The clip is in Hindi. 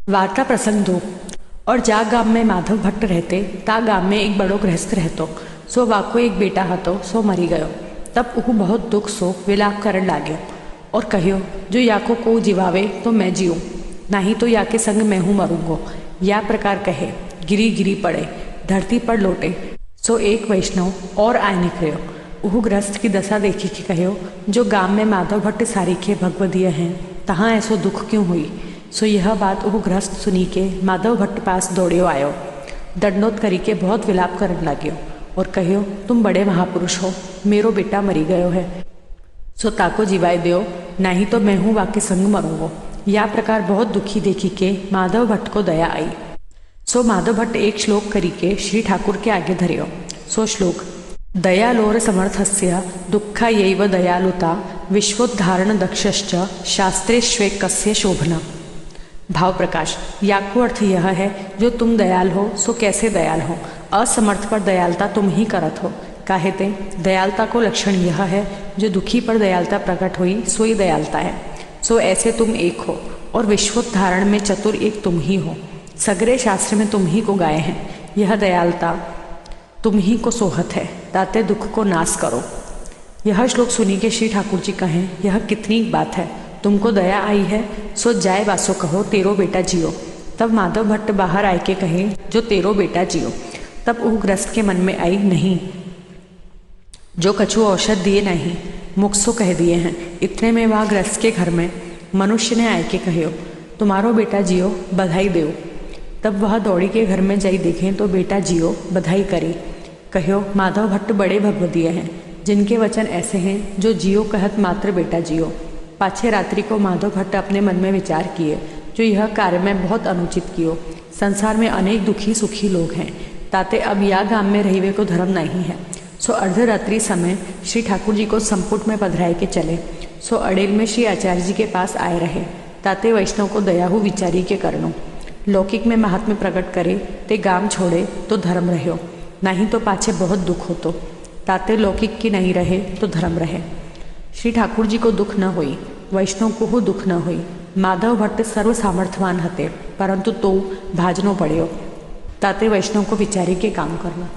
वार्ता प्रसंग 2। और जा गाम में माधव भट्ट रहते, ता गाम में एक बड़ो गृहस्थ रहतो। सो वाको एक बेटा हतो, सो मरी गयो। तब उहु बहुत दुख सो विलाप करन लाग्यो और कहियो, जो याको को जीवावे तो मैं जीऊँ, नहीं तो याके संग मैं हूँ मरूंगो। या प्रकार कहे गिरी गिरी पड़े, धरती पर लोटे। सो एक वैष्णव और आय निकलियो। उहु गृहस्थ की दशा देखी कि कहो, जो गाम में माधव भट्ट सारीखे भगवदीय हैं, तहाँ ऐसो दुख क्यों हुई। सो यह बात वह गृहस्थ सुनी के माधव भट्ट पास दौड़ियो आयो, दंडोत करी के बहुत विलाप करन लाग्यो और कहियो, तुम बड़े महापुरुष हो, मेरो बेटा मरी गयो है, सो ताको जीवाय दो, नहीं तो मैं हूँ वाके संग मरूंगो। या प्रकार बहुत दुखी देखी के माधव भट्ट को दया आई। सो माधव भट्ट एक श्लोक करी के श्री ठाकुर के आगे धरियो। सो श्लोक, दयालोर समर्थस्य दुःखायैव दयालुता विश्वोद्धारण दक्षश्च शास्त्रेष्वेकस्य शोभना। भाव प्रकाश। याको अर्थ यह है, जो तुम दयाल हो सो कैसे दयाल हो, असमर्थ पर दयालता तुम ही करत हो। काहेते दयालता को लक्षण यह है, जो दुखी पर दयालता प्रकट हुई सो ही दयालता है। सो ऐसे तुम एक हो और विश्वोद्धारण में चतुर एक तुम ही हो। सगरे शास्त्र में तुम ही को गाए हैं, यह दयालता तुम ही को सोहत है, ताते दुख को नाश करो। यह श्लोक सुनी के श्री ठाकुर जी कहें, यह कितनी बात है, तुमको दया आई है सो जाए वासो कहो, तेरो बेटा जियो। तब माधव भट्ट बाहर आए के कहे, जो तेरो बेटा जियो। तब वह गृहस्थ के मन में आई, नहीं, जो कछु औषध दिए नहीं, मुख सो कह दिए हैं। इतने में वह गृहस्थ के घर में मनुष्य ने आए के कहो, तुम्हारो बेटा जियो, बधाई देव। तब वह दौड़ी के घर में जाई देखें तो बेटा जियो, बधाई करी। कहो, माधव भट्ट बड़े भगवदीय हैं, जिनके वचन ऐसे हैं, जो जियो कहत मात्र बेटा जियो। पाछे रात्रि को माधव भट्ट अपने मन में विचार किए, जो यह कार्य में बहुत अनुचित कियो। संसार में अनेक दुखी सुखी लोग हैं, ताते अब या गाम में रहीवे को धर्म नहीं है। सो अर्धरात्रि समय श्री ठाकुर जी को संपुट में पधराए के चले। सो अड़ेल में श्री आचार्य जी के पास आए रहे, ताते वैष्णव को दयाहु विचारी के करनो। लौकिक में महात्म्य प्रकट करे ते गाम छोड़े तो धर्म रहो, नहीं तो पाछे बहुत दुख हो। तो ताते लौकिक की नहीं रहे तो धर्म रहे। श्री ठाकुर जी को दुख न हुई, वैष्णव को हो दुख न हुई। माधव भट्ट सर्व सामर्थ्यवान हते, परंतु तो भाजनो पड़्यो, ताते वैष्णव को विचारी के काम करना।